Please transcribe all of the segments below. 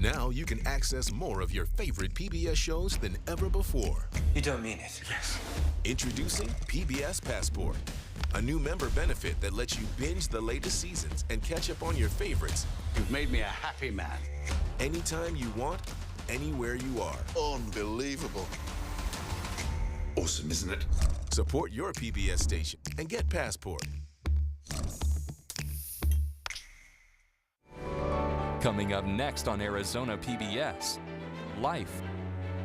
Now you can access more of your favorite PBS shows than ever before. You don't mean it? Yes. Introducing PBS Passport, a new member benefit that lets you binge the latest seasons and catch up on your favorites. You've made me a happy man. Anytime you want, anywhere you are. Unbelievable. Awesome, isn't it? Support your PBS station and get Passport. Coming up next on Arizona PBS, Life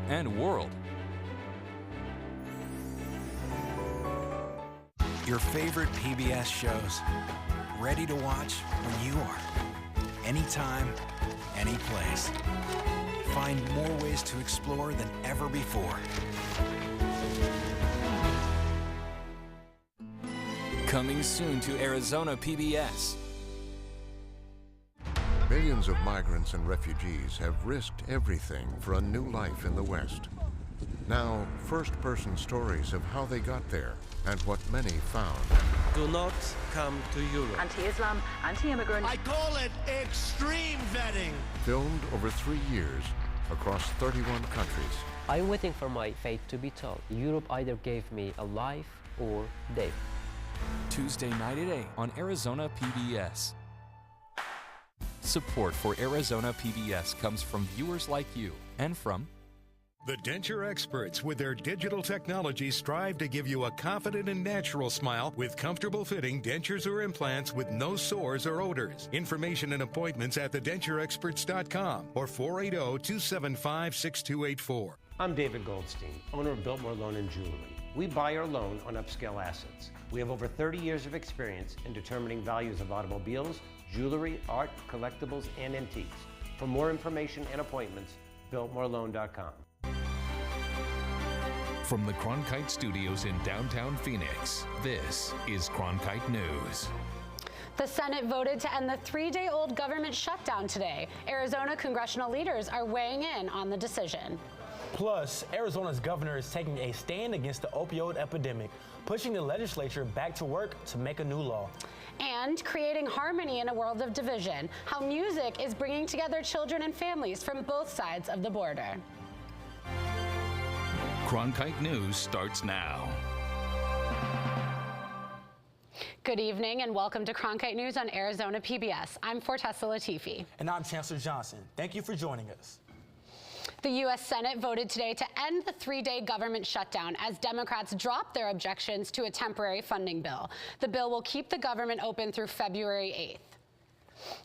and World. Your favorite PBS shows, ready to watch when you are. Anytime, any place. Find more ways to explore than ever before. Coming soon to Arizona PBS. Millions of migrants and refugees have risked everything for a new life in the West. Now, first-person stories of how they got there and what many found. Do not come to Europe. Anti-Islam, anti-immigrant. I call it extreme vetting. Filmed over 3 years across 31 countries. I'm waiting for my fate to be told. Europe either gave me a life or death. Tuesday night at 8 on Arizona PBS. Support for Arizona PBS comes from viewers like you and from the denture experts with their digital technology strive to give you a confident and natural smile with comfortable fitting dentures or implants with no sores or odors. Information and appointments at thedentureexperts.com or 480-275-6284. I'm David Goldstein, owner of Biltmore Loan and Jewelry. We buy or loan on upscale assets. We have over 30 years of experience in determining values of automobiles, jewelry, art, collectibles, and antiques. For more information and appointments, BiltmoreLoan.com. From the Cronkite Studios in downtown Phoenix, this is Cronkite News. The Senate voted to end the 3-day-old government shutdown today. Arizona congressional leaders are weighing in on the decision. Plus, Arizona's governor is taking a stand against the opioid epidemic, pushing the legislature back to work to make a new law. And creating harmony in a world of division, how music is bringing together children and families from both sides of the border. Cronkite News starts now. Good evening and welcome to Cronkite News on Arizona PBS. I'm Fortessa Latifi. And I'm Chancellor Johnson. Thank you for joining us. The U.S. Senate voted today to end the 3-day government shutdown as Democrats dropped their objections to a temporary funding bill. The bill will keep the government open through February 8th.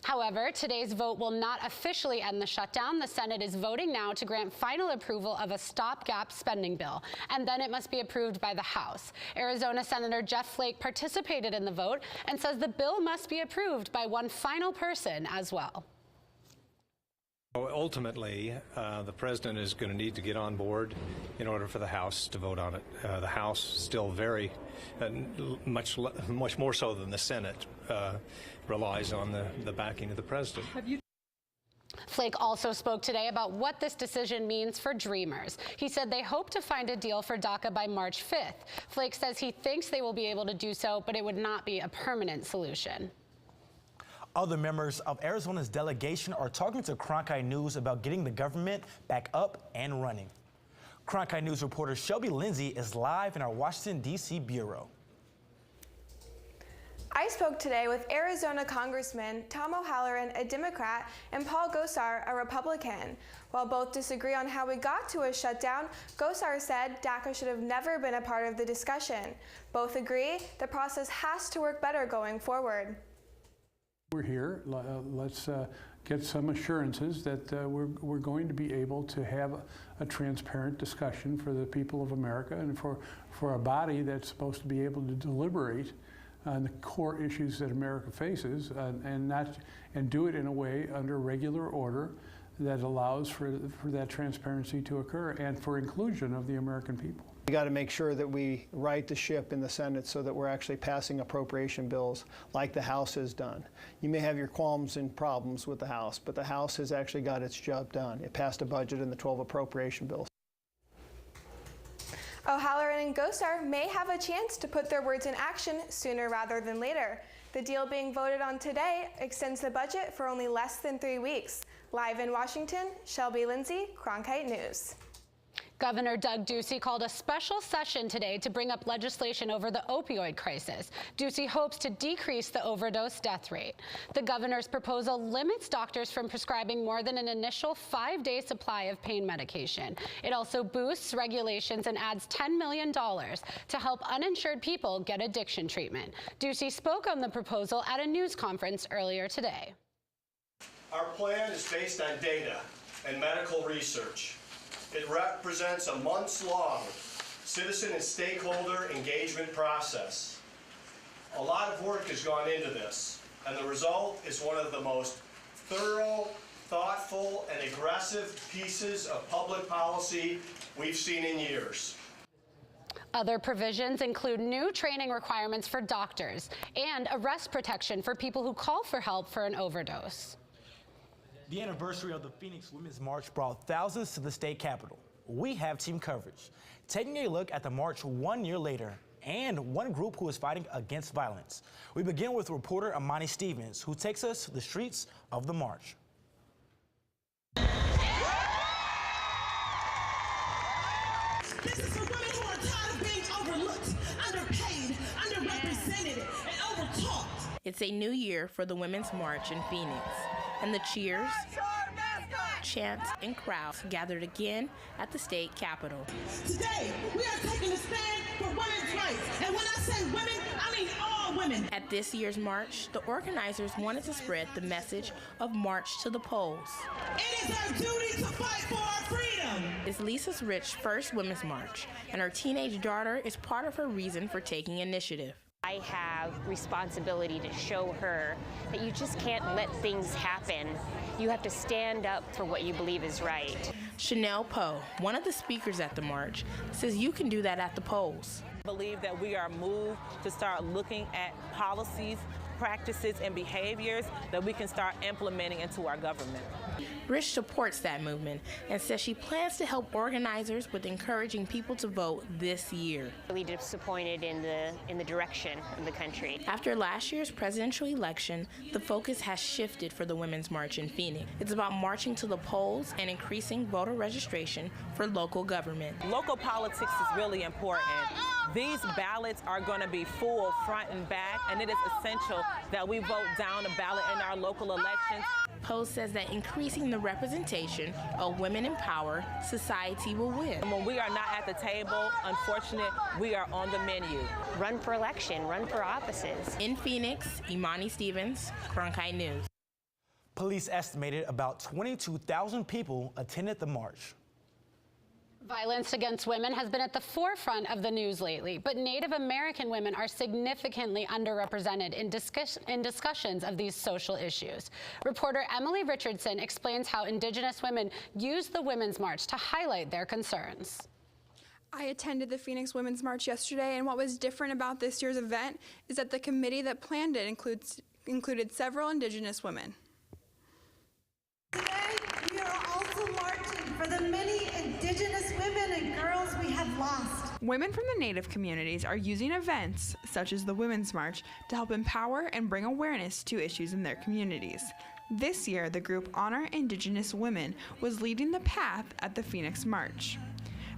However, today's vote will not officially end the shutdown. The Senate is voting now to grant final approval of a stopgap spending bill, and then it must be approved by the House. Arizona Senator Jeff Flake participated in the vote and says the bill must be approved by one final person as well. Ultimately, the president is going to need to get on board in order for the House to vote on it. The House still very, much more so than the Senate, relies on the backing of the president. Flake also spoke today about what this decision means for Dreamers. He said they hope to find a deal for DACA by March 5th. Flake says he thinks they will be able to do so, but it would not be a permanent solution. Other members of Arizona's delegation are talking to Cronkite News about getting the government back up and running. Cronkite News reporter Shelby Lindsay is live in our Washington, D.C. bureau. I spoke today with Arizona Congressman Tom O'Halloran, a Democrat, and Paul Gosar, a Republican. While both disagree on how we got to a shutdown, Gosar said DACA should have never been a part of the discussion. Both agree the process has to work better going forward. We're here. Let's get some assurances that we're going to be able to have a transparent discussion for the people of America and for a body that's supposed to be able to deliberate on the core issues that America faces and do it in a way under regular order that allows for that transparency to occur and for inclusion of the American people. We got to make sure that we right the ship in the Senate so that we're actually passing appropriation bills like the House has done. You may have your qualms and problems with the House, but the House has actually got its job done. It passed a budget and the 12 appropriation bills. O'Halloran and Gosar may have a chance to put their words in action sooner rather than later. The deal being voted on today extends the budget for only less than 3 weeks. Live in Washington, Shelby Lindsay, Cronkite News. Governor Doug Ducey called a special session today to bring up legislation over the opioid crisis. Ducey hopes to decrease the overdose death rate. The governor's proposal limits doctors from prescribing more than an initial 5-day supply of pain medication. It also boosts regulations and adds $10 million to help uninsured people get addiction treatment. Ducey spoke on the proposal at a news conference earlier today. Our plan is based on data and medical research. It represents a months-long citizen and stakeholder engagement process. A lot of work has gone into this, and the result is one of the most thorough, thoughtful, and aggressive pieces of public policy we've seen in years. Other provisions include new training requirements for doctors and arrest protection for people who call for help for an overdose. The anniversary of the Phoenix Women's March brought thousands to the state capitol. We have team coverage, taking a look at the march 1 year later and one group who is fighting against violence. We begin with reporter Imani Stevens, who takes us to the streets of the march. This is for women who are tired of being overlooked, underpaid, underrepresented, and overtaught. It's a new year for the Women's March in Phoenix, and the cheers, chants, and crowds gathered again at the state capitol. Today, we are taking a stand for women's rights, and when I say women, I mean all women. At this year's march, the organizers wanted to spread the message of March to the Polls. It is our duty to fight for our freedom. It's Lisa's Rich first Women's March, and her teenage daughter is part of her reason for taking initiative. I have responsibility to show her that you just can't let things happen. You have to stand up for what you believe is right. Chanel Poe, one of the speakers at the march, says you can do that at the polls. I believe that we are moved to start looking at policies, practices, and behaviors that we can start implementing into our government. Rich supports that movement and says she plans to help organizers with encouraging people to vote this year. Really disappointed in the direction of the country. After last year's presidential election, the focus has shifted for the Women's March in Phoenix. It's about marching to the polls and increasing voter registration for local government. Local politics is really important. These ballots are going to be full front and back, and it is essential that we vote down a ballot in our local elections. Poe says that increasing the representation of women in power, society will win. And when we are not at the table, unfortunately, we are on the menu. Run for election, run for offices. In Phoenix, Imani Stevens, Cronkite News. Police estimated about 22,000 people attended the march. Violence against women has been at the forefront of the news lately, but Native American women are significantly underrepresented in discussions of these social issues. Reporter Emily Richardson explains how Indigenous women use the Women's March to highlight their concerns. I attended the Phoenix Women's March yesterday, and what was different about this year's event is that the committee that planned it included several Indigenous women. Today, we are also marching for the many Indigenous women and girls we have lost. Women from the Native communities are using events, such as the Women's March, to help empower and bring awareness to issues in their communities. This year, the group Honor Indigenous Women was leading the path at the Phoenix March.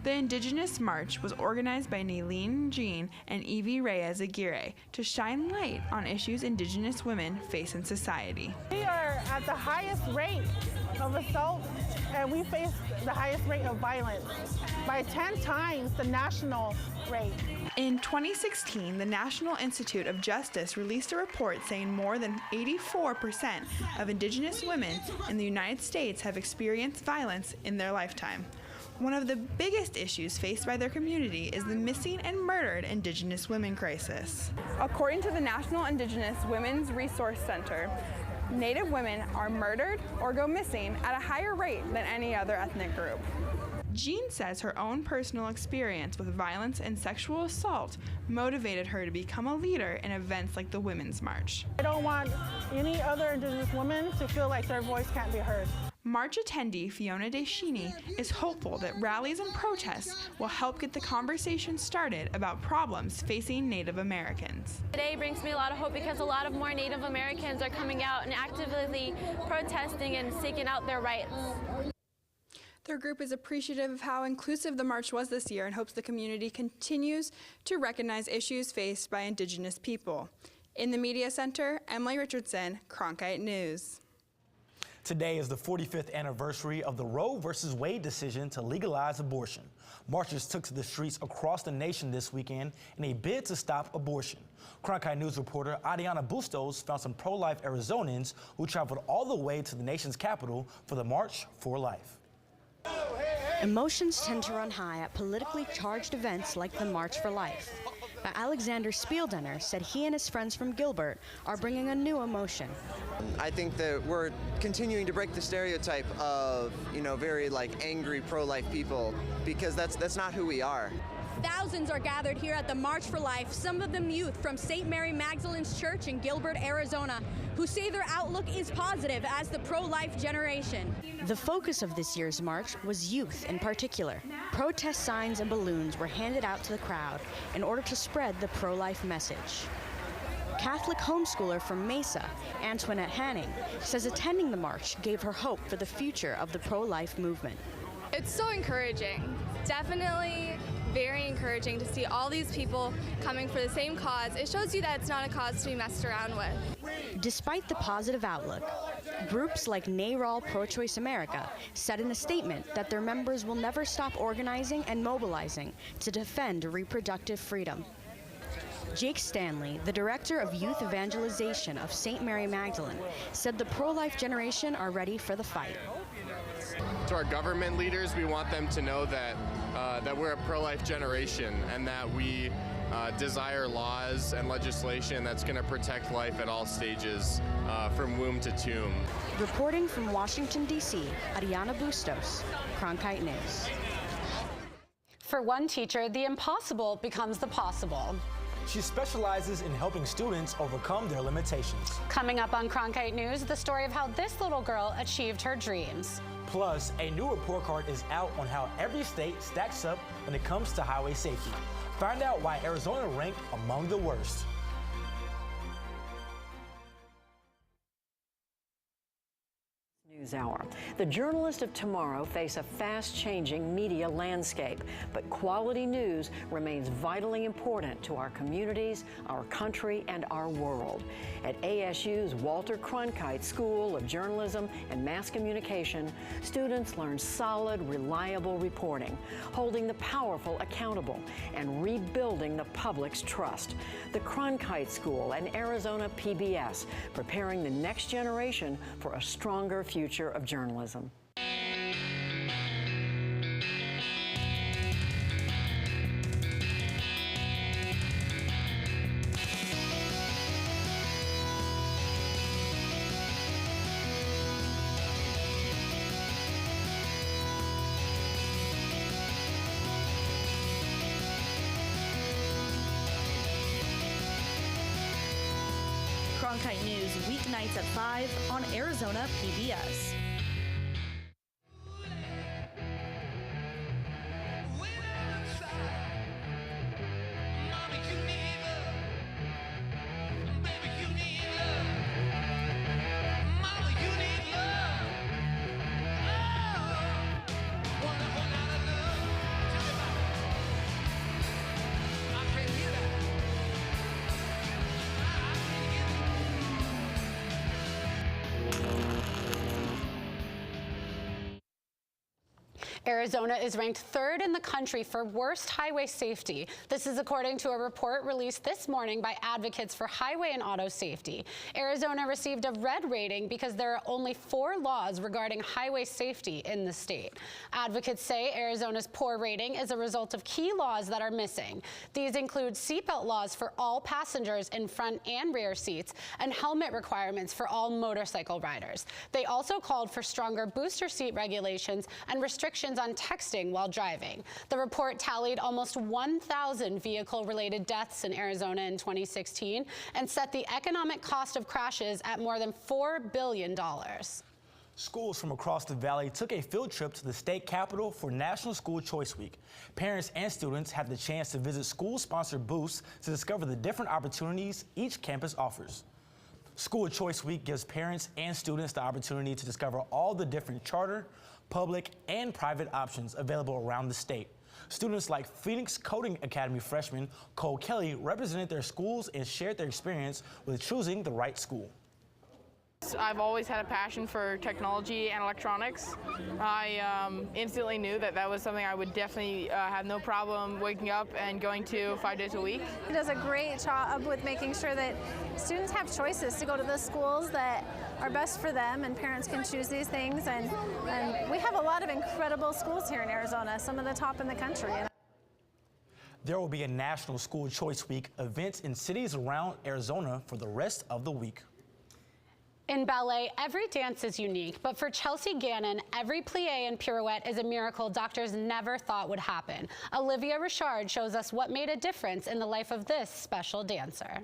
The Indigenous March was organized by Nailene Jean and Evie Reyes Aguirre to shine light on issues Indigenous women face in society. We are at the highest rate of assault, and we face the highest rate of violence by 10 times the national rate. In 2016, the National Institute of Justice released a report saying more than 84% of Indigenous women in the United States have experienced violence in their lifetime. One of the biggest issues faced by their community is the missing and murdered Indigenous women crisis. According to the National Indigenous Women's Resource Center, Native women are murdered or go missing at a higher rate than any other ethnic group. Jean says her own personal experience with violence and sexual assault motivated her to become a leader in events like the Women's March. I don't want any other Indigenous women to feel like their voice can't be heard. March attendee Fiona Deschini is hopeful that rallies and protests will help get the conversation started about problems facing Native Americans. Today brings me a lot of hope because a lot of more Native Americans are coming out and actively protesting and seeking out their rights. Their group is appreciative of how inclusive the march was this year and hopes the community continues to recognize issues faced by Indigenous people. In the Media Center, Emily Richardson, Cronkite News. Today is the 45th anniversary of the Roe v. Wade decision to legalize abortion. Marchers took to the streets across the nation this weekend in a bid to stop abortion. Cronkite News reporter Adiana Bustos found some pro-life Arizonans who traveled all the way to the nation's capital for the March for Life. Emotions tend to run high at politically charged events like the March for Life. But Alexander Spieldenner said he and his friends from Gilbert are bringing a new emotion. I think that we're continuing to break the stereotype of, very angry pro-life people, because that's not who we are. Thousands are gathered here at the March for Life, some of them youth from St. Mary Magdalene's Church in Gilbert, Arizona, who say their outlook is positive as the pro-life generation. The focus of this year's march was youth in particular. Protest signs and balloons were handed out to the crowd in order to spread the pro-life message. Catholic homeschooler from Mesa, Antoinette Hanning, says attending the march gave her hope for the future of the pro-life movement. It's so encouraging. Definitely very encouraging to see all these people coming for the same cause. It shows you that it's not a cause to be messed around with. Despite the positive outlook, groups like NARAL Pro-Choice America said in a statement that their members will never stop organizing and mobilizing to defend reproductive freedom. Jake Stanley, the director of youth evangelization of St. Mary Magdalene, said the pro-life generation are ready for the fight. To our government leaders, we want them to know that that we're a pro-life generation and that we desire laws and legislation that's going to protect life at all stages, from womb to tomb. Reporting from Washington, D.C., Ariana Bustos, Cronkite News. For one teacher, the impossible becomes the possible. She specializes in helping students overcome their limitations. Coming up on Cronkite News, the story of how this little girl achieved her dreams. Plus, a new report card is out on how every state stacks up when it comes to highway safety. Find out why Arizona ranked among the worst. NewsHour. The journalists of tomorrow face a fast-changing media landscape, but quality news remains vitally important to our communities, our country, and our world. At ASU's Walter Cronkite School of Journalism and Mass Communication, students learn solid, reliable reporting, holding the powerful accountable, and rebuilding the public's trust. The Cronkite School and Arizona PBS, preparing the next generation for a stronger future of journalism. Cronkite News, weeknights at 5 on Arizona PBS. Arizona is ranked third in the country for worst highway safety. This is according to a report released this morning by advocates for highway and auto safety. Arizona received a red rating because there are only 4 laws regarding highway safety in the state. Advocates say Arizona's poor rating is a result of key laws that are missing. These include seatbelt laws for all passengers in front and rear seats and helmet requirements for all motorcycle riders. They also called for stronger booster seat regulations and restrictions bans on texting while driving. The report tallied almost 1,000 vehicle-related deaths in Arizona in 2016 and set the economic cost of crashes at more than $4 billion. Schools from across the valley took a field trip to the state capitol for National School Choice Week. Parents and students had the chance to visit school-sponsored booths to discover the different opportunities each campus offers. School Choice Week gives parents and students the opportunity to discover all the different charter, public, and private options available around the state. Students like Phoenix Coding Academy freshman Cole Kelly represented their schools and shared their experience with choosing the right school. I've always had a passion for technology and electronics. I instantly knew that that was something I would definitely have no problem waking up and going to 5 days a week. It does a great job with making sure that students have choices to go to the schools that are best for them, and parents can choose these things. And we have a lot of incredible schools here in Arizona, some of the top in the country. There will be a National School Choice Week event in cities around Arizona for the rest of the week. In ballet, every dance is unique, but for Chelsea Gannon, every plie and pirouette is a miracle doctors never thought would happen. Olivia Richard shows us what made a difference in the life of this special dancer.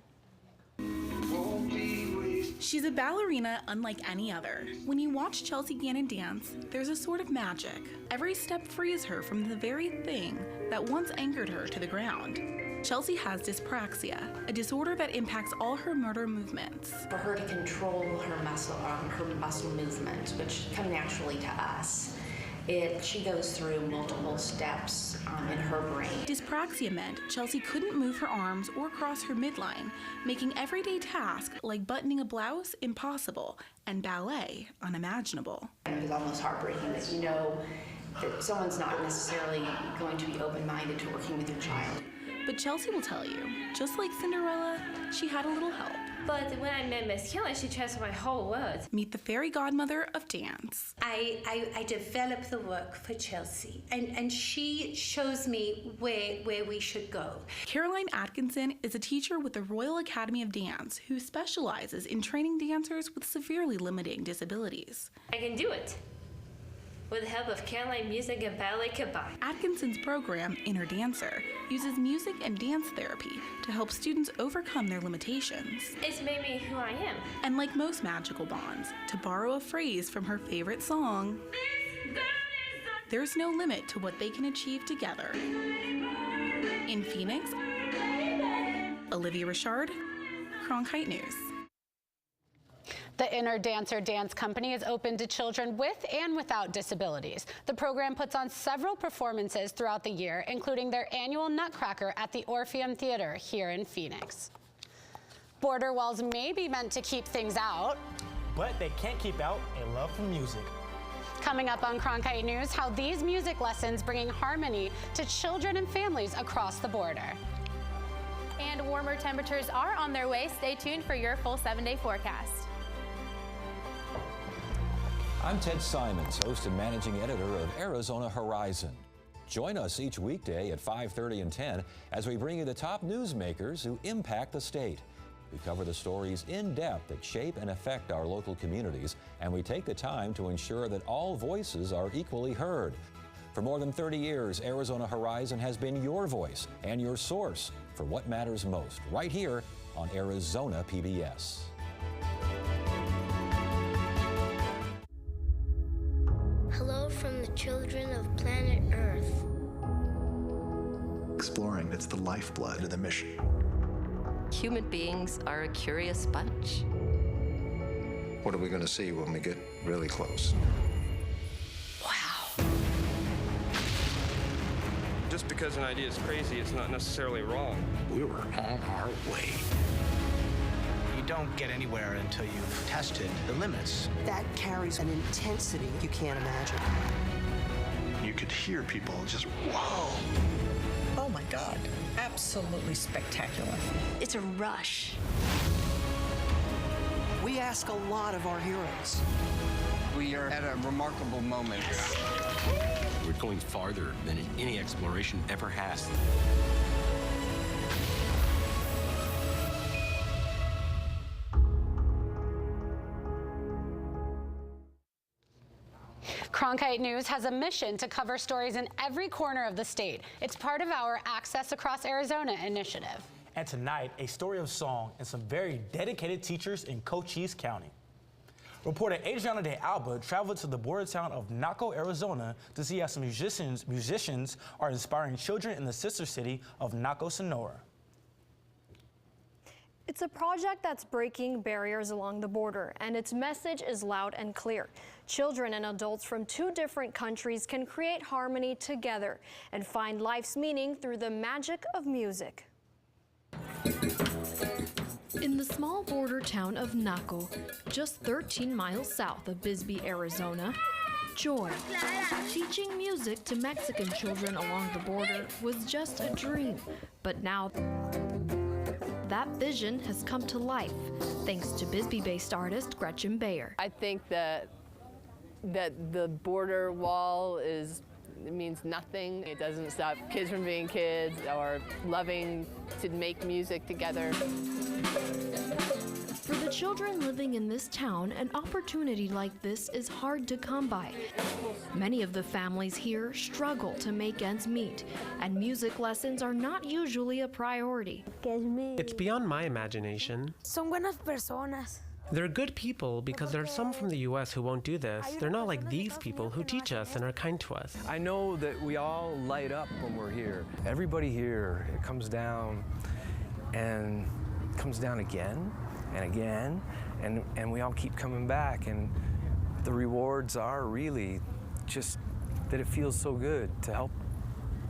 She's a ballerina unlike any other. When you watch Chelsea Gannon dance, there's a sort of magic. Every step frees her from the very thing that once anchored her to the ground. Chelsea has dyspraxia, a disorder that impacts all her motor movements. For her to control her muscle movements, which come naturally to us, she goes through multiple steps in her brain. Dyspraxia meant Chelsea couldn't move her arms or cross her midline, making everyday tasks like buttoning a blouse impossible and ballet unimaginable. It was almost heartbreaking that you know that someone's not necessarily going to be open-minded to working with your child. But Chelsea will tell you, just like Cinderella, she had a little help. But when I met Miss Kelly, she transformed my whole world. Meet the fairy godmother of dance. I developed the work for Chelsea, and she shows me where we should go. Caroline Atkinson is a teacher with the Royal Academy of Dance who specializes in training dancers with severely limiting disabilities. I can do it. With the help of Caroline music and ballet combined. Atkinson's program, Inner Dancer, uses music and dance therapy to help students overcome their limitations. It's made me who I am. And like most magical bonds, to borrow a phrase from her favorite song, there's no limit to what they can achieve together. In Phoenix, Olivia Richard, Cronkite News. The Inner Dancer Dance Company is open to children with and without disabilities. The program puts on several performances throughout the year, including their annual Nutcracker at the Orpheum Theater here in Phoenix. Border walls may be meant to keep things out, but they can't keep out a love for music. Coming up on Cronkite News, how these music lessons bringing harmony to children and families across the border. And warmer temperatures are on their way. Stay tuned for your full 7-day forecast. I'm Ted Simons, host and managing editor of Arizona Horizon. Join us each weekday at 5:30 and 10 as we bring you the top newsmakers who impact the state. We cover the stories in depth that shape and affect our local communities, and we take the time to ensure that all voices are equally heard. For more than 30 years, Arizona Horizon has been your voice and your source for what matters most, right here on Arizona PBS. Hello from the children of planet Earth. Exploring, it's the lifeblood of the mission. Human beings are a curious bunch. What are we going to see when we get really close? Wow. Just because an idea is crazy, it's not necessarily wrong. We were on our way. You don't get anywhere until you've tested the limits. That carries an intensity you can't imagine. You could hear people just, whoa. Oh my God, absolutely spectacular. It's a rush. We ask a lot of our heroes. We are at a remarkable moment. We're going farther than any exploration ever has. Cronkite News has a mission to cover stories in every corner of the state. It's part of our Access Across Arizona initiative. And tonight, a story of song and some very dedicated teachers in Cochise County. Reporter Adriana de Alba traveled to the border town of Naco, Arizona to see how some musicians are inspiring children in the sister city of Naco, Sonora. It's a project that's breaking barriers along the border, and its message is loud and clear. Children and adults from 2 different countries can create harmony together and find life's meaning through the magic of music. In the small border town of Naco, just 13 miles south of Bisbee, Arizona, joy. Teaching music to Mexican children along the border was just a dream, but now that vision has come to life, thanks to Bisbee-based artist Gretchen Bayer. I think that the border wall means nothing. It doesn't stop kids from being kids or loving to make music together. For the children living in this town, an opportunity like this is hard to come by. Many of the families here struggle to make ends meet, and music lessons are not usually a priority. It's beyond my imagination. Son buenas personas. They're good people because there are some from the U.S. who won't do this. They're not like these people who teach us and are kind to us. I know that we all light up when we're here. Everybody here, it comes down and comes down again and again, and we all keep coming back, and the rewards are really just that it feels so good to help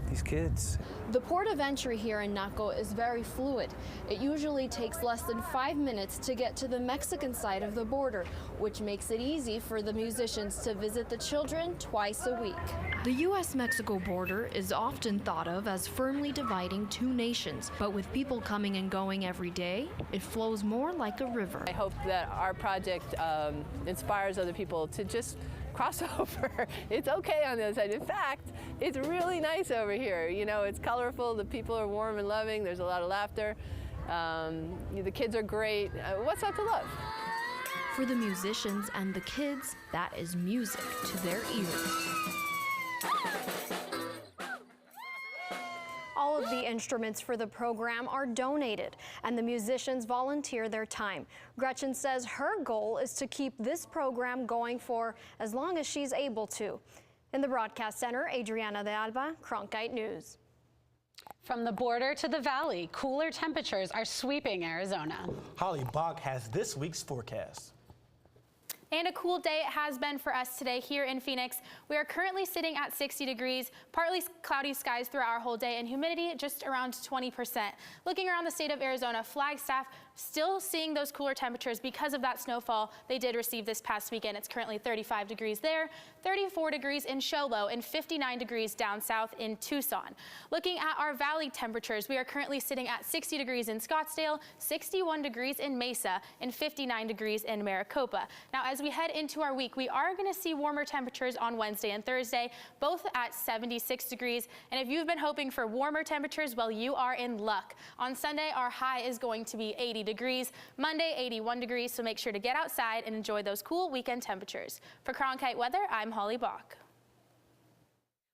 these kids. The port of entry here in Naco is very fluid. It usually takes less than 5 minutes to get to the Mexican side of the border, which makes it easy for the musicians to visit the children twice a week. The U.S.-Mexico border is often thought of as firmly dividing 2 nations, but with people coming and going every day, it flows more like a river. I hope that our project inspires other people to just cross over. It's okay on the other side. In fact, it's really nice over here. You know, it's colorful, the people are warm and loving, there's a lot of laughter, the kids are great. What's not to love? For the musicians and the kids, that is music to their ears. All of the instruments for the program are donated, and the musicians volunteer their time. Gretchen says her goal is to keep this program going for as long as she's able to. In the broadcast center, Adriana de Alba, Cronkite News. From the border to the valley, cooler temperatures are sweeping Arizona. Holly Bach has this week's forecast. And a cool day it has been for us today here in Phoenix. We are currently sitting at 60 degrees, partly cloudy skies throughout our whole day, and humidity just around 20%. Looking around the state of Arizona, Flagstaff still seeing those cooler temperatures because of that snowfall they did receive this past weekend. It's currently 35 degrees there, 34 degrees in Show Low, and 59 degrees down south in Tucson. Looking at our valley temperatures, we are currently sitting at 60 degrees in Scottsdale, 61 degrees in Mesa, and 59 degrees in Maricopa. Now, as we head into our week, we are going to see warmer temperatures on Wednesday and Thursday, both at 76 degrees. And if you've been hoping for warmer temperatures, well, you are in luck. On Sunday, our high is going to be 80 degrees, Monday 81 degrees, so make sure to get outside and enjoy those cool weekend temperatures. For Cronkite Weather, I'm Holly Bach.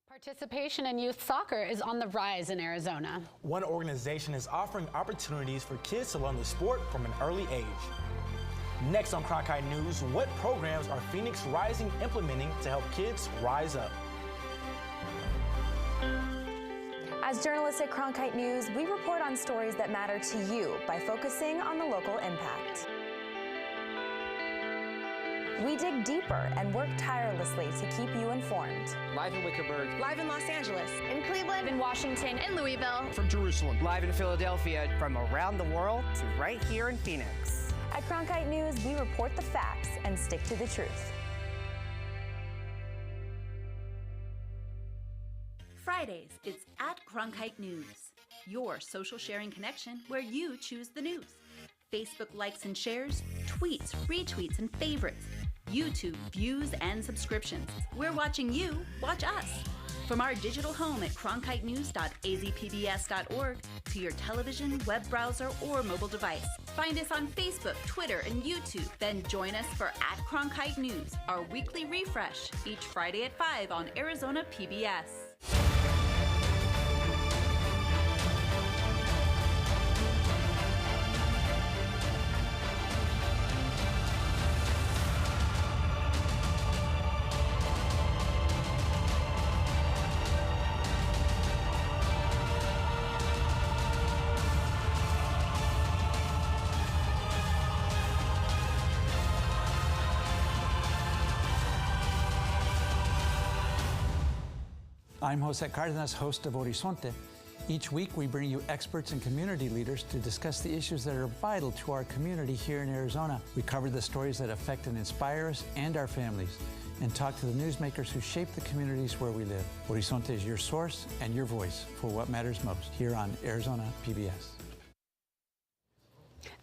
Participation in youth soccer is on the rise in Arizona. One organization is offering opportunities for kids to learn the sport from an early age. Next on Cronkite News, what programs are Phoenix Rising implementing to help kids rise up? As journalists at Cronkite News, we report on stories that matter to you by focusing on the local impact. We dig deeper and work tirelessly to keep you informed. Live in Wickerburg. Live in Los Angeles. In Cleveland. In Washington. In Louisville. From Jerusalem. Live in Philadelphia. From around the world to right here in Phoenix. At Cronkite News, we report the facts and stick to the truth. Fridays, it's at Cronkite News, your social sharing connection where you choose the news. Facebook likes and shares, tweets, retweets, and favorites. YouTube views and subscriptions. We're watching you watch us. From our digital home at cronkitenews.azpbs.org to your television, web browser, or mobile device. Find us on Facebook, Twitter, and YouTube. Then join us for @Cronkite News, our weekly refresh, each Friday at 5 on Arizona PBS. I'm Jose Cardenas, host of Horizonte. Each week, we bring you experts and community leaders to discuss the issues that are vital to our community here in Arizona. We cover the stories that affect and inspire us and our families, and talk to the newsmakers who shape the communities where we live. Horizonte is your source and your voice for what matters most here on Arizona PBS.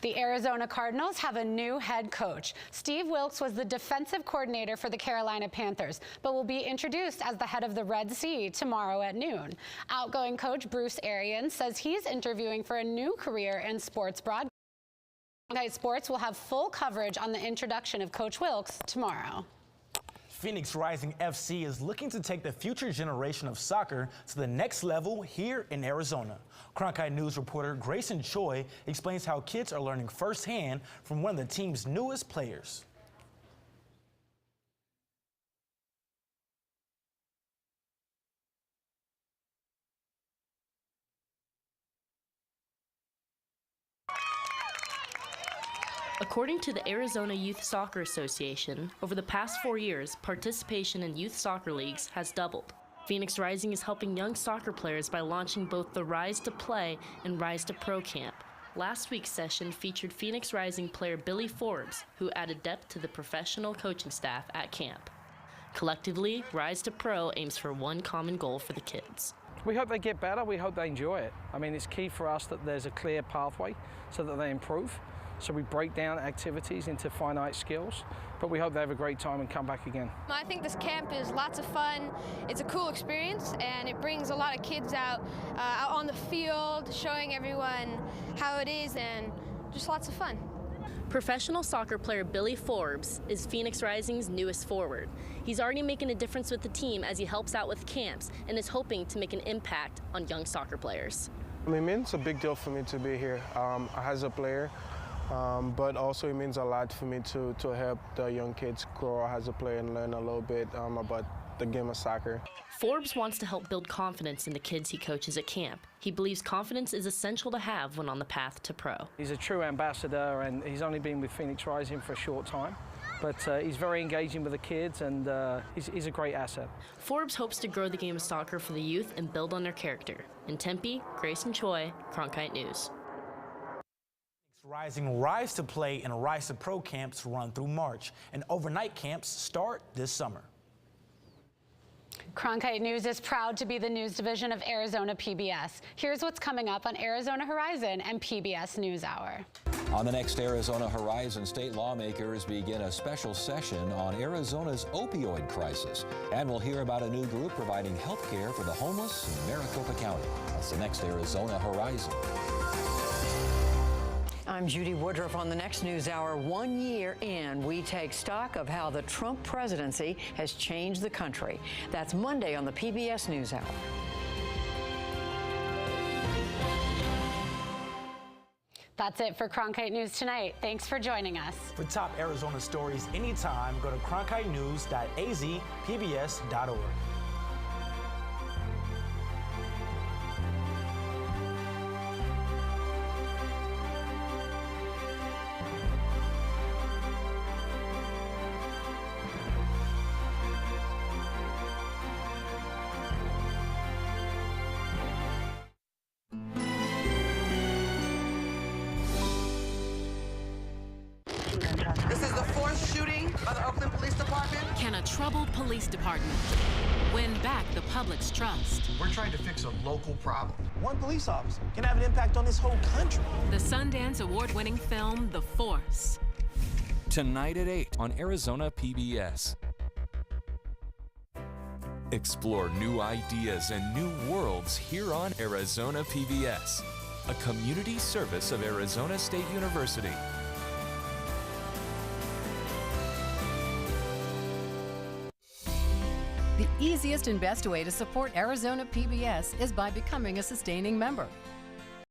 The Arizona Cardinals have a new head coach. Steve Wilks was the defensive coordinator for the Carolina Panthers, but will be introduced as the head of the Red Sea tomorrow at noon. Outgoing coach Bruce Arians says he's interviewing for a new career in sports broadcasting. Cronkite Sports will have full coverage on the introduction of Coach Wilks tomorrow. Phoenix Rising FC is looking to take the future generation of soccer to the next level here in Arizona. Cronkite News reporter Grayson Choi explains how kids are learning firsthand from one of the team's newest players. According to the Arizona Youth Soccer Association, over the past 4 years, participation in youth soccer leagues has doubled. Phoenix Rising is helping young soccer players by launching both the Rise to Play and Rise to Pro camp. Last week's session featured Phoenix Rising player Billy Forbes, who added depth to the professional coaching staff at camp. Collectively, Rise to Pro aims for one common goal for the kids. We hope they get better, we hope they enjoy it. I mean, it's key for us that there's a clear pathway so that they improve. So we break down activities into finite skills, but we hope they have a great time and come back again. I think this camp is lots of fun. It's a cool experience, and it brings a lot of kids out on the field, showing everyone how it is, and just lots of fun. Professional soccer player Billy Forbes is Phoenix Rising's newest forward. He's already making a difference with the team as he helps out with camps and is hoping to make an impact on young soccer players. I mean, it's a big deal for me to be here as a player. But also it means a lot for me to help the young kids grow as a player and learn a little bit about the game of soccer. Forbes wants to help build confidence in the kids he coaches at camp. He believes confidence is essential to have when on the path to pro. He's a true ambassador, and he's only been with Phoenix Rising for a short time. But he's very engaging with the kids, and he's a great asset. Forbes hopes to grow the game of soccer for the youth and build on their character. In Tempe, Grayson Choi, Cronkite News. Rising Rise to Play and Rise to Pro camps run through March, and overnight camps start this summer. Cronkite News is proud to be the news division of Arizona PBS. Here's what's coming up on Arizona Horizon and PBS NewsHour. On the next Arizona Horizon, state lawmakers begin a special session on Arizona's opioid crisis. And we'll hear about a new group providing health care for the homeless in Maricopa County. That's the next Arizona Horizon. I'm Judy Woodruff on the next NewsHour. 1 year in, we take stock of how the Trump presidency has changed the country. That's Monday on the PBS NewsHour. That's it for Cronkite News tonight. Thanks for joining us. For top Arizona stories anytime, go to cronkitenews.azpbs.org. This is the fourth shooting of the Oakland Police Department. Can a troubled police department win back the public's trust? We're trying to fix a local problem. One police officer can have an impact on this whole country. The Sundance Award-winning film, The Force. Tonight at 8 on Arizona PBS. Explore new ideas and new worlds here on Arizona PBS, a community service of Arizona State University. The easiest and best way to support Arizona PBS is by becoming a sustaining member.